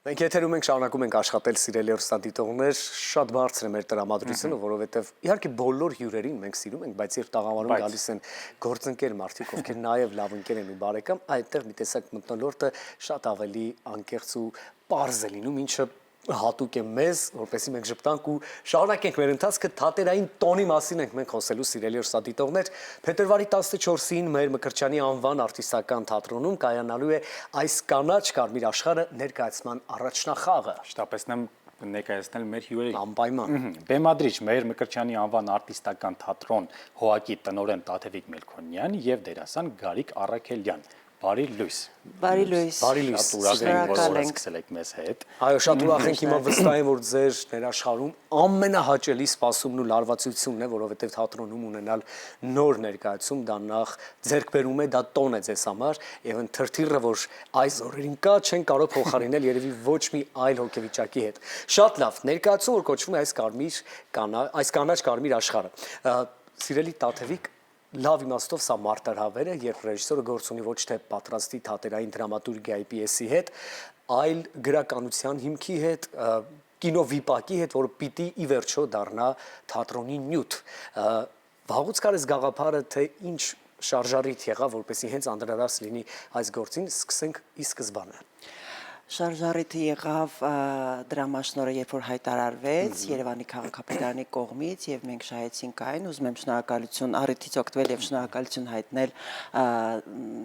Մենք եթերում ենք շարունակում ենք աշխատել սիրելի հեռուստադիտողներ, շատ բարձր է մեր տրամադրությունը, որովհետև իհարկե բոլոր հյուրերին մենք սիրում ենք, բայց երբ տաղավարում գալիս են գործընկեր մարդիկ, ովքեր նաև լավ ընկեր են ու բարեկամ, այդտեղ մի տեսակ մթնոլորտը շատ ավելի անկեղծ ու պարզ է լինում, ինչը հատուկ է մեզ, որպեսզի մենք ժպտանք ու շարունակենք մեր ընթացքը թատերային տոնի մասին ենք մենք խոսելու սիրելի հեռուստադիտողներ։ Փետրվարի 14-ին մեր Մկրտչյանի անվան արտիստական թատրոնում կայանալու է այս կանաչ կարմիր աշխարհը ներկայացման առաջնախաղը։ Շտապեցնեմ ներկայացնել մեր հյուրերին։ Անպայման։ Բեմադրիչ մեր Մկրտչյանի անվան արտիստական թատրոն ՀՕԱԿ-ի տնօրեն Տաթևիկ Մելքոնյան եւ դերասան Գարիկ Առաքելյան։ Բարի լույս։ Բարի լույս։ Բարի լույս։ Ուրախ ենք սկսել եք մեզ հետ։ Այո, շատ ուրախ ենք, հիմա վստահ եմ, որ ձեր ներաշխարհում ամենահաճելի սպասումն ու լարվածությունն է, որովհետև թատրոնում ունենալ նոր ներկայացում, դա նախ ձեռքբերում է, դա տոն է ձեզ համար, եւ ընթրթիռը, որ այս օրերին կա, չեն կարող փոխարինել երևի ոչ մի այլ հոգեվիճակի հետ։ Շատ լավ, ներկայացում, որ կոչվում է այս կանաչ կարմիր աշխարհը։ Սիրելի Տաթևիկ, լավ իմաստով սա մարտահրավեր է, երբ ռեժիսորը գործ ունի ոչ թե պատրաստի թատերային դրամատուրգիայի պիեսի հետ, այլ գրականության հիմքի հետ, կինովիպակի հետ, որը պիտի ի վերջո դառնա թատրոնի նյութ։ Վաղուց կար այս գաղափարը, թե ինչ շարժառիթ եղավ, որպեսզի հենց անդրադարձ լինի այս գործին, սկսենք ի սկզբանե։ Շարժառիթը եղավ դրամաշնորհը, երբ որ հայտարարվեց Երևանի քաղաքապետարանի կողմից եւ մենք շահեցինք այն, ուզում եմ շնորհակալություն առիթից օգտվել եւ շնորհակալություն հայտնել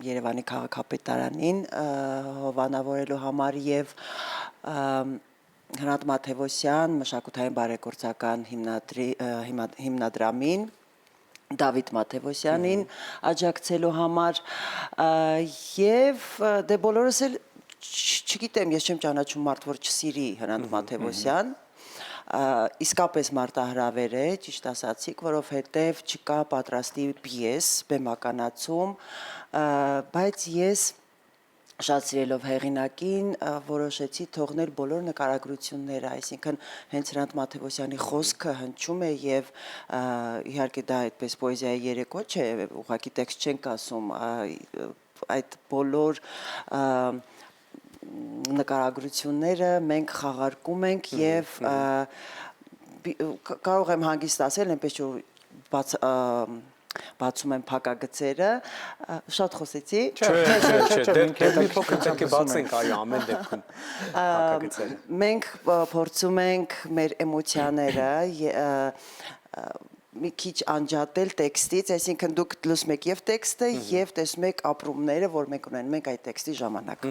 Երևանի քաղաքապետարանին հովանավորելու համար եւ Հրանտ Մաթևոսյան մշակութային բարեգործական հիմնադրամին Դավիթ Մաթևոսյանին աջակցելու համար եւ դե բոլորս էլ չգիտեմ, ես չեմ ճանաչում մարդ, որ չսիրի Հրանտ Մաթևոսյան, իսկապես մարտահրավեր է, ճիշտ ասացիք, որովհետև չկա պատրաստի պիես, բեմականացում, բայց ես շատ սիրելով հեղինակին որոշեցի թողնել բոլոր նկարագրությունները, այսինքն հենց Հրանտ Մաթևոսյանի խոսքը հնչում է եւ իհարկե դա այդպես պոեզիայի երեկո չէ, ուղղակի տեքստ չենք ասում, այդ բոլոր նկարագրությունները մենք խաղարկում ենք եւ կարող եմ հանգիստ ասել, այնպես որ բացում եմ փակագծերը, շատ խոսեցի։ Չէ, մի փոքր պետք է բացենք, այո, ամեն դեպքում փակագծերը։ Մենք փորձում ենք մեր էմոցիաները մի քիչ անջատել տեքստից, այսինքն դուք լսում եք եւ տեքստը եւ տեսնում եք ապրումները, որ մենք ունենում ենք այդ տեքստի ժամանակ։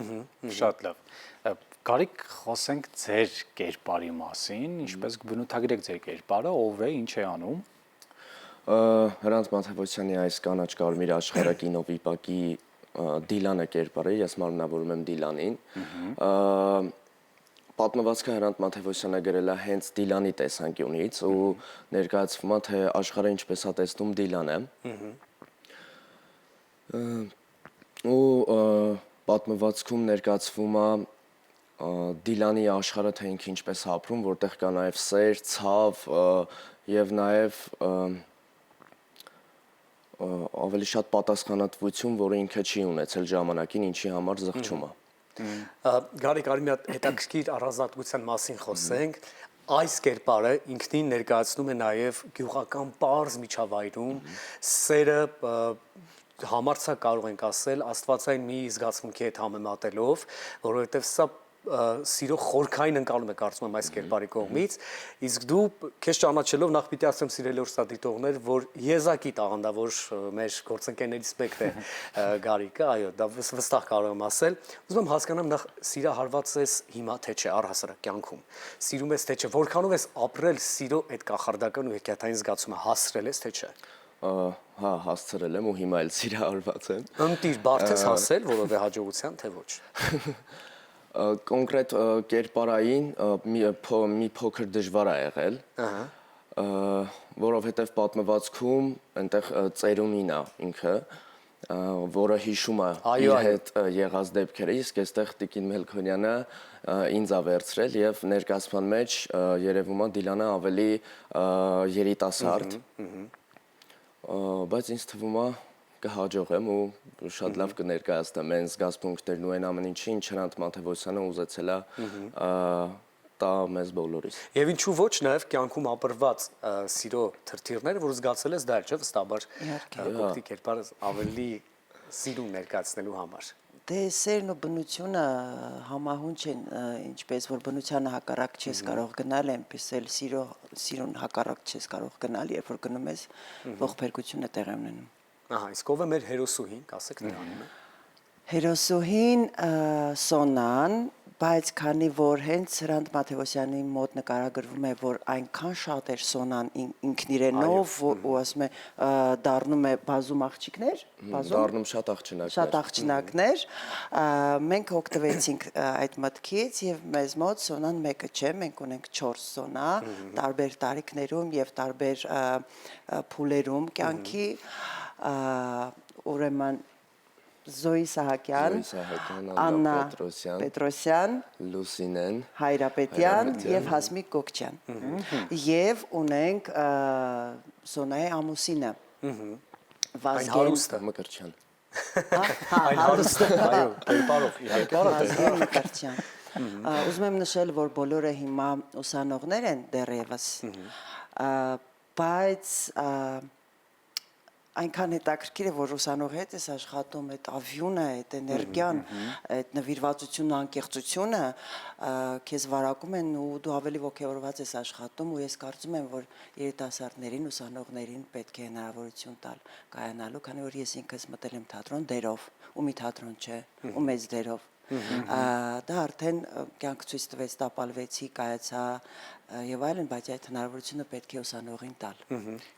Շատ լավ։ Գարիկ, խոսենք ձեր կերպարի մասին, ինչպես բնութագրեք ձեր կերպարը, ով է, ինչ է անում։ Հրանտ Մաթևոսյանի այս կանաչ կարմիր աշխարհը կինովիպակի Դիլանը կերպարը, ես մարմնավորում եմ Դիլանին։ Պատմվածքը Հրանտ Մաթևոսյանը գրել է հենց Դիլանի տեսանկյունից ու ներկայացվում է, թե աշխարհը ինչպես է տեսնում Դիլանը։ Ու պատմվածքում ներկայացվում է Դիլանի աշխարհը, թե ինքը ինչպես է ապրում, որտեղ կա նաև սեր, ցավ եւ նաև ավելի շատ պատասխանատվություն, որը ինքը չի ունեցել ժամանակին, ինչի համար զղջում է։ Գարիկ, արի մի հատ հետաքրքիր առանձնահատկության մասին խոսենք։ Այս կերպարը ինքնին ներկայացնում է նաև գյուղական պարզ միջավայրում, սերը համարձակ կարող ենք ասել աստվածային մի զգացմունքի հետ համեմատելով, որովհետև սա սիրո խորքային ընկալում է կարծում եմ այս կերպարի կողմից, իսկ դու քեզ ճանաչելով նախ պիտի ասեմ սիրելի հեռուստադիտողներ, որ եզակի տաղանդավոր մեր գործընկերներից մեկն է Գարիկը, այո, դա վստահ կարող եմ ասել, ուզում եմ հասկանամ նախ սիրահարված ես հիմա թե չէ առհասարակ կյանքում, սիրում ես թե չէ, որքանով ես ապրել սիրո այդ կախարդական ու հեքիաթային զգացումը հասցրել ես թե չէ։ Հա, հասցրել եմ ու հիմա էլ սիրահարված եմ։ Ընտիր բարդ ես հասել, որովե հաջողության թե ոչ։ Կոնկրետ կերպարային մի փոքր դժվար է եղել, որովհետև պատմվածքում այնտեղ ծերունին է ինքը, որը հիշում է իր հետ եղած դեպքերը, իսկ այստեղ Տիկին Մելքոնյանը ինձ է վերցրել եւ ներկայացման մեջ երևում է Դիլանը ավելի երիտասարդ, բայց ինձ թվում է կհաջողեմ ու շատ լավ կներկայացնեմ այն զգացմունքներն ու այն ամեն ինչը, ինչ Հրանտ Մաթևոսյանը ուզեցել է տա մեզ բոլորիս։ Եվ ինչու ոչ նաև կյանքում ապրված սիրո թրթիռները, որ զգացել ես դա էլ չէ վստահաբար կողքի կերպար ավելի սիրուն ներկայացնելու համար։ Դե սերն ու բնությունը համահունչ են, ինչպես որ բնությանը հակառակ չես կարող գնալ, այնպես էլ սիրուն հակառակ չես կարող գնալ, երբ որ գնում ես ողբերգությունը տեղի ունենում։ Ահա, իսկ ով է մեր հերոսուհին, կասեք նրա անունը։ Հերոսուհին Սոնան, բայց քանի որ հենց Հրանտ Մաթևոսյանի մոտ նկարագրվում է, որ այնքան շատ էր Սոնան ինքն իրենով ու ասում է դառնում է բազում աղջիկներ, Դառնում շատ աղջնակներ, մենք օգտվեցինք այդ մտքից եւ մեզ մոտ Սոնան մեկը չէ, մենք ունենք 4 Սոնա, տարբեր տարիքներում եւ տարբեր փուլերում կյանքի, ուրեմն Զոյի Սահակյան, Աննա Պետրոսյան, Լուսինեն, Հայրապետյան եւ Հասմիկ Գոկչյան։ Եվ ունենք Սոնայի ամուսինը։ Այն հարուստը Մկրտչյան։ Այն հարուստը, այո, կերպարով, Վազգեն Մկրտչյան։ Ուզում եմ նշել, որ բոլորը հիմա ուսանողներ են դեռևս, բայց այնքան հետաքրքիր է, որ ուսանող հետ ես աշխատում, այդ ավյունը, այդ էներգիան, այդ նվիրվածությունը, անկեղծությունը քեզ վարակում են ու դու ավելի ոգևորված ես աշխատում ու ես կարծում եմ, որ երիտասարդներին, ուսանողներին պետք է հնարավորություն տալ կայանալու, քանի որ ես ինքս մտել եմ թատրոն դերով, ու մի թատրոն չէ, ու մեծ դերով։ Դա արդեն կյանք ցույց տվեց, տապալվեցի, կայացա եւ այլն, բայց այդ հնարավորությունը պետք է ուսանողին տալ։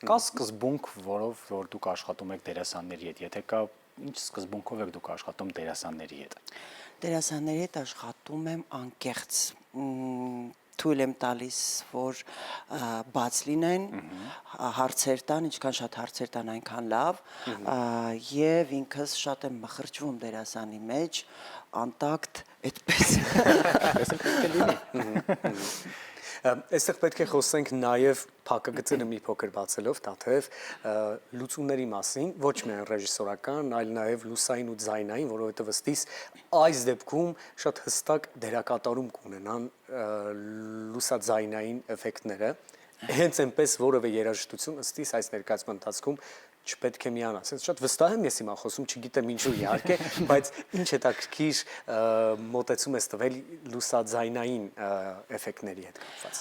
Կա սկզբունք, որով որ դուք աշխատում եք դերասանների հետ, եթե կա, ինչ սկզբունքով եք դուք աշխատում դերասանների հետ։ Դերասանների հետ աշխատում եմ անկեղծ, թույլ եմ տալիս, որ բաց լինեն, հարցեր տան, ինչքան շատ հարցեր տան, այնքան լավ, եւ ինքս շատ եմ մխրճվում դերասանի մեջ, անտակտ, այդպես։ Այստեղ պետք է խոսենք նաև փակագծերը մի փոքր բացելով, թաթև լուծումների մասին, ոչ միայն ռեժիսորական, այլ նաև լուսային ու ձայնային, որովհետև ըստիս այս դեպքում շատ հստակ դերակատարում կունենան լուսաձայնային էֆեկտները, հենց այնպես որևէ երաժշտություն ըստիս այս ներկայացման ընթացքում չպետք է միանա։ Ասենց շատ վստահ եմ ես հիմա խոսում, չգիտեմ ինչու իհարկե, բայց ինչ հետաքրքիր մոտեցում ես տվել լուսաձայնային էֆեկտների հետ կապված։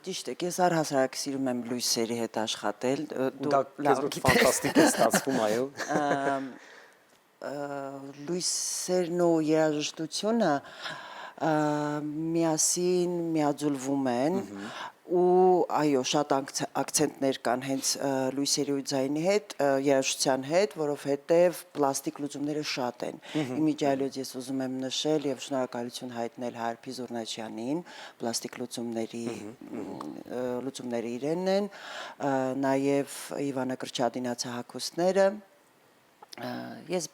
Ճիշտ է, ես առհասարակ սիրում եմ լույսերի հետ աշխատել, Դա ֆանտաստիկ է ստացվում, այո։ Լույսերն ու երաժշտությունը միասին միաձուլվում են ու այո, շատ ակցենտներ կան հենց լույսերի ու ձայնի հետ, երաժշտության հետ, որովհետև պլաստիկ լուծումները շատ են։ Իմիջիայլոց ես ուզում եմ նշել եւ շնորհակալություն հայտնել Հարփի Զուռնաչյանին, պլաստիկ լուծումները իրենն են, նաեւ Իվանա Կրչադինացի հագուստները, ես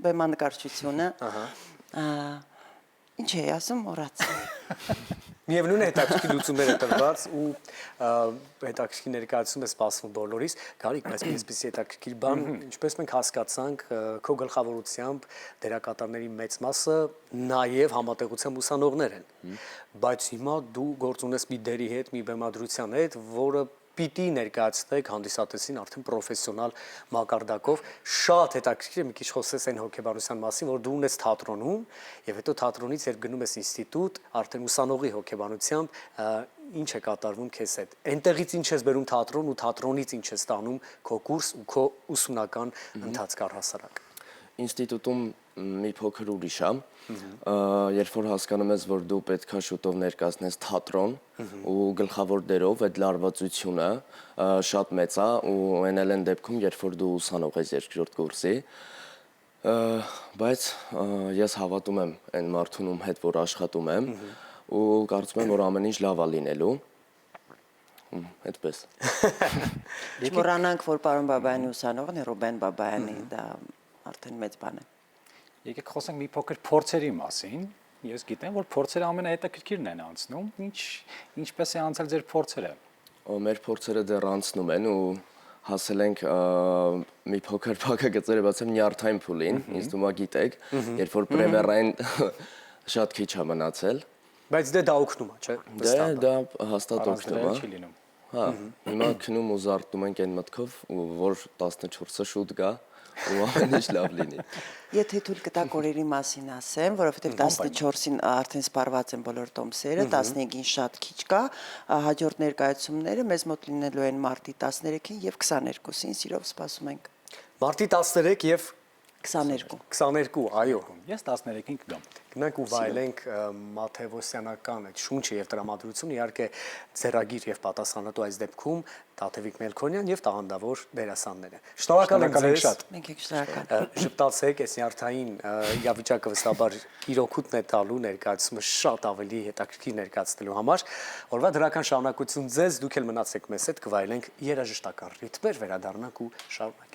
բեմանկարչությունը, ինչ է ասում, մոռացա։ Միևնույն է հետաքրքիր լուծումներ է տրված ու հետաքրքիր ներկայացում է սպասվում բոլորիս։ Գարիկ, բայց մի այսպիսի հետաքրքիր բան, ինչպես մենք հասկացանք, քո գլխավորությամբ դերակատարների մեծ մասը նաև համատեղությամբ ուսանողներ են։ Բայց հիմա դու գործ ունես մի դերի հետ, մի բեմադրության հետ, որը պիտի ներկայացնեք հանդիսատեսին արդեն պրոֆեսիոնալ մակարդակով, շատ հետաքրքիր է մի քիչ խոսես այն հոգեբանության մասին, որ դու ունես թատրոնում եւ հետո թատրոնից երբ գնում ես ինստիտուտ, արդեն ուսանողի հոգեբանությամբ ինչ է կատարվում քեզ հետ։ Այնտեղից ինչ ես բերում թատրոն ու թատրոնից ինչ ես ստանում քո կուրս ու քո ուսումնական ընթացք առհասարակ։ Ինստիտուտում մի փոքր ուրիշ է, երբ որ հասկանում ես, որ դու պետքա շուտով ներկայացնես թատրոն ու գլխավոր դերով այդ լարվածությունը շատ մեծ է ու այն էլ են դեպքում, երբ որ դու ուսանող ես երկրորդ կուրսի, բայց ես հավատում եմ այն մարդուն, ում հետ որ աշխատում եմ ու կարծում եմ, որ ամեն ինչ լավ է լինելու։ Այդպես։ Չմոռանանք, որ պարոն Բաբայանի ուսանողն է Ռուբեն Բաբայանի, դա արդեն մեծ բան է։ Եկեք խոսենք մի փոքր փորձերի մասին։ Ես գիտեմ, որ փորձերը ամենահետաքրքիրն են անցնում։ Ինչպես է անցել ձեր փորձերը։ Մեր փորձերը դեռ անցնում են ու հասել ենք մի փոքր փակը գծերը բացեմ նյարդային փուլին, ինձ թվում է գիտեք, երբ որ պրեմիերային շատ քիչ է մնացել։ Բայց դե դա օգնում է, չէ՞։ Դա հաստատ օգնում է։ չի լինում։ Հա, հիմա քնում ու զարթնում ենք այն մտքով, որ 14-ը շուտ գա ու ամեն ինչ լավ լինի։ Եթե թույլ կտակ օրերի մասին ասեմ, որովհետև 14-ին արդեն սպառված են բոլոր տոմսերը, 15-ին շատ քիչ կա, հաջորդ ներկայացումները մեզ մոտ լինելու են մարտի 13-ին եւ 22-ին, սիրով սպասում ենք։ Մարտի 13 եւ 22, այո։ Ես 13-ին կգամ։ Գնանք ու վայելենք Մաթեոսյանական այդ շունչը եւ տրամադրությունը, իհարկե ձեռագիր եւ պատասխանատու այս դեպքում Տաթևիկ Մելքոնյան եւ տաղանդավոր դերասանները։ Շնորհակալ ենք ձեզ։ շատ։ Մենք եք շնորհակալ։ Ժպտացեք, այս նյարդային իրավիճակը վստահաբար իր օգուտն է տալու ներկայացումը շատ ավելի հետաքրքիր ներկայացնելու համար։ Օրվա դրական շարունակություն ձեզ, դուք էլ մնացեք մեզ հետ, կվայելենք երաժշտական ռիթմեր, վերադառնանք ու շարունակ